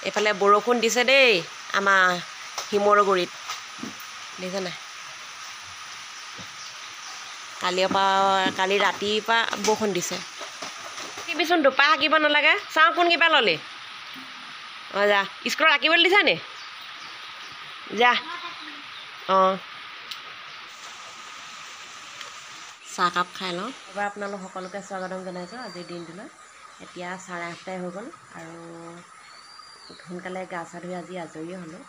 এফালে বৰষুণ দিছে দেই আমাৰ হিমৰগুৰিত দেখিছে নাই কালি ৰাতিপুৱা বৰষুণ দিছে কিবিচোন দুপা হাকিব নালাগে চাওঁ কোন কিবা ল'লি অঁ যা স্কুলত আঁকিবলৈ দিছা নি যা অঁ চাহকাপ খাই লওঁ এবাৰ আপোনালোক সকলোকে স্বাগতম জনাইছোঁ আজিৰ দিনটোলৈ এতিয়া 8:30 হৈ গ'ল আৰু সোনকালে গা চা ধুই আজি আজৰি হ'লোঁ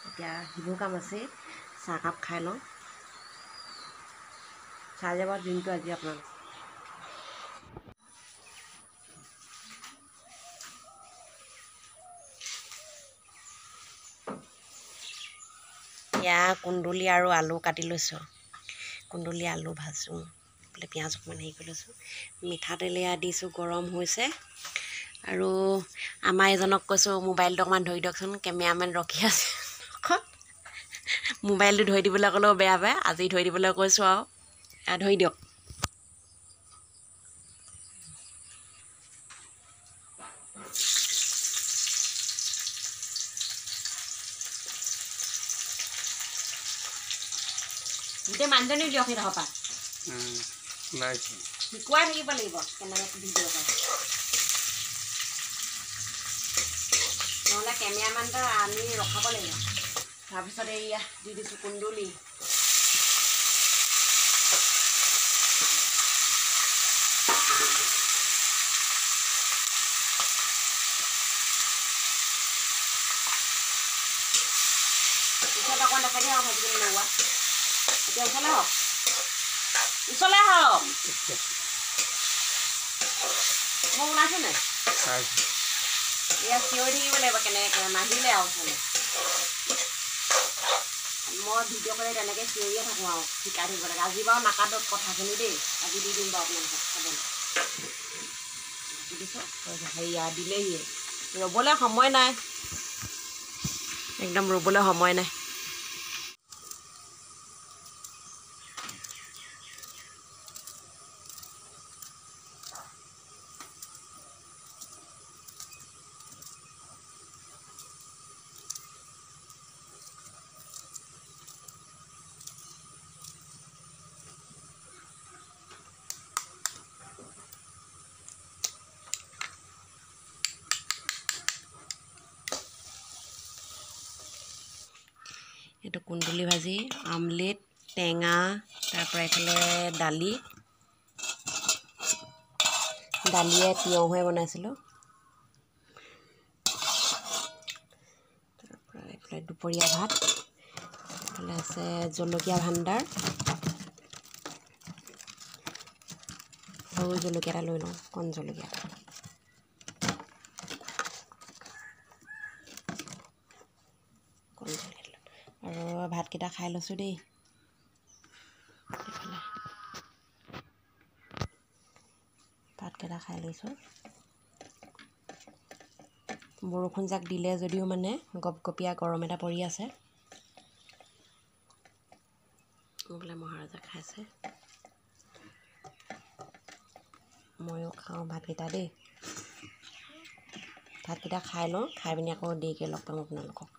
এতিয়া সিবোৰ কাম আছেই চাহকাপ খাই লওঁ চাই যাব দিনটো আজি আপোনালোক এতিয়া কুন্দুলি আৰু আলু কাটি লৈছোঁ কুন্দুলি আলু ভাজোঁ বোলে পিঁয়াজ অকণমান হেৰি কৰি লৈছোঁ মিঠাতেল এয়া দিছোঁ গৰম হৈছে আৰু আমাৰ এজনক কৈছোঁ মোবাইলটো অকণমান ধৰি দিয়কচোন কেমেৰামেন ৰখি আছে মোবাইলটো ধৰি দিবলৈ ক'লেও বেয়া পায় আজি ধৰি দিবলৈ কৈছোঁ আৰু ধৰি দিয়ক গোটেই মানুহজনী দিয়ক সেই ধৰপা শিকোৱাই থাকিব লাগিব কেনেকৈ ভিডিঅ' কৰে নহ'লে কেমেৰামেনটো আনি ৰখাব লাগিব তাৰপিছত এইয়া দি দিছোঁ কুন্দুলি পিছত অকণমান দেখাই দিয়া ভাজিবলৈ লগোৱা এতিয়া ওচৰলৈ হওক মই ওলাইছোঁ নাই এয়া চিঞৰি থাকিব লাগিব কেনেকৈ নাহিলে আৰু ওচৰলৈ মই ভিডিঅ' কৰি তেনেকৈ চিঞৰিয়ে থাকোঁ আৰু শিকাই থাকিব লাগে আজি বাৰু নাকাটক কথাখিনি দেই আজি দি দিম বাৰু আপোনালোকক খাবলৈ দিছোঁ হেৰিয়া দিলেহিয়ে ৰ'বলৈ সময় নাই একদম ৰ'বলৈ সময় নাই এইটো কুন্দুলি ভাজি আমলেট টেঙা তাৰপৰা এইফালে দালিয়ে তিয়ঁহে বনাইছিলোঁ তাৰপৰা এইফালে দুপৰীয়া ভাত এইফালে আছে জলকীয়া ভাণ্ডাৰ সৰু জলকীয়া এটা লৈ লওঁ কণ জলকীয়া এটা আৰু ভাতকেইটা খাই লৈছোঁ দেই এইফালে ভাতকেইটা খাই লৈছোঁ বৰষুণ জাক দিলে যদিও মানে গপগপীয়া গৰম এটা পৰি আছে বোলে মহাৰাজা খাইছে ময়ো খাওঁ ভাতকেইটা দেই ভাতকেইটা খাই লওঁ খাই পিনি আকৌ দেৰিকৈ লগ পাম আপোনালোকক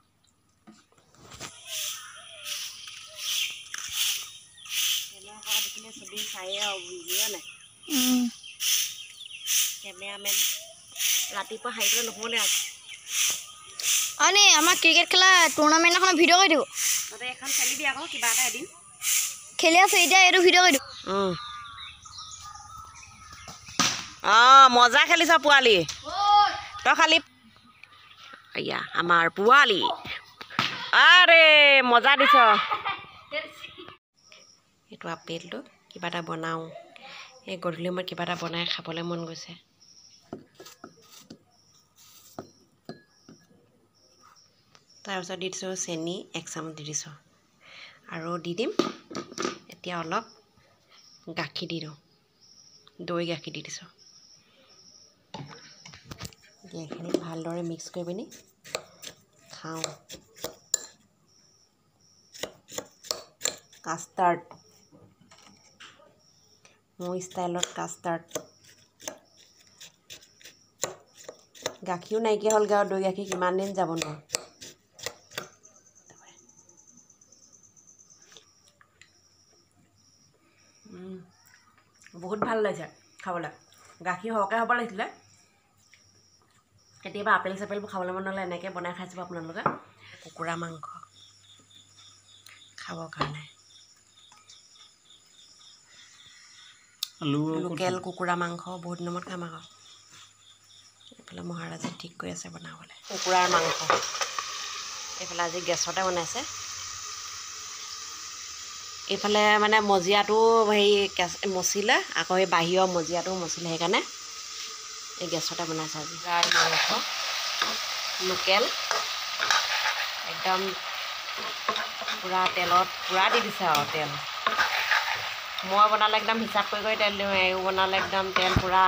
ছবি চায়ে আৰু বুজিয়ে নাই কেমেৰামেন ৰাতিপুৱা হাৰিবলৈ নহ'লে আৰু আমাৰ ক্ৰিকেট খেলা টুৰ্ণামেণ্ট এখন ভিডিঅ' কৰি দিব তহঁতে এখন খেলিবি আকৌ কিবা এটা এদিন খেলি আছে এতিয়া এইটো ভিডিঅ' কৰি দিব অঁ মজা খেলিছ পোৱালি তই খালি এয়া আমাৰ পোৱালি আৰে মজা দিছ এইটো আপেলটো কিবা এটা বনাওঁ এই গধূলি সময়ত কিবা এটা বনাই খাবলৈ মন গৈছে তাৰপিছত দি দিছোঁ চেনি 1 চামুচ দি দিছোঁ আৰু দি দিম এতিয়া অলপ গাখীৰ দি দিওঁ দৈ গাখীৰ দি দিছোঁ এইখিনি ভালদৰে মিক্স কৰি পিনি খাওঁ কাষ্টাৰ্ড মোৰ ষ্টাইলত কাষ্টাৰ্ড গাখীৰো নাইকিয়া হ'লগৈ আৰু দৈ গাখীৰ কিমান দিন যাব নোৱাৰো বহুত ভাল লাগিছে খাবলৈ গাখীৰ সৰহকৈ হ'ব লাগিছিলে কেতিয়াবা আপেল চাপেলবোৰ খাবলৈ মন হ'লে এনেকৈ বনাই খাই চাব আপোনালোকে কুকুৰা মাংস খাবৰ কাৰণে লোকেল কুকুৰা মাংস বহুত দিনত খাম আকৌ এইফালে মহাৰাজে ঠিক কৰি আছে বনাবলৈ কুকুৰাৰ মাংস এইফালে আজি গেছতে বনাইছে এইফালে মানে মজিয়াটো হেৰি মচিলে আকৌ এই বাহিৰৰ মজিয়াটো মচিলে সেইকাৰণে এই গেছতে বনাইছে আজি কুকুৰাৰ মাংস লোকেল একদম পূৰা তেলত পূৰা দি দিছে আৰু তেল মই বনালে একদম হিচাপ কৰি তেল দিওঁ এও বনালে একদম তেল পূৰা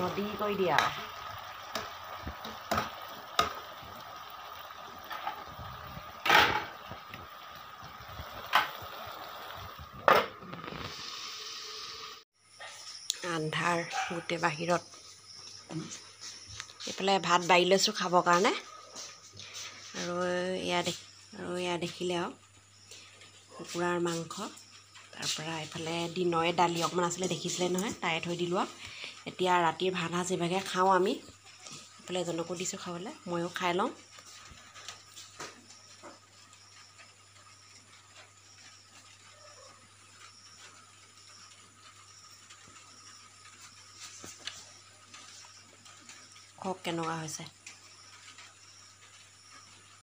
নদী কৰি দিয়া আন্ধাৰ গোটেই বাহিৰত এইফালে ভাত বাঢ়ি লৈছোঁ খাবৰ কাৰণে আৰু এয়া দেখিলে আৰু কুকুৰাৰ মাংস তাৰপৰা এইফালে দিনৰে দালি অকণমান আছিলে দেখিছিলে নহয় তাই থৈ দিলোঁ আৰু এতিয়া ৰাতিৰ ভাত সাজ ইভাগে খাওঁ আমি এইফালে এজনকো দিছোঁ খাবলৈ ময়ো খাই লওঁ কওক কেনেকুৱা হৈছে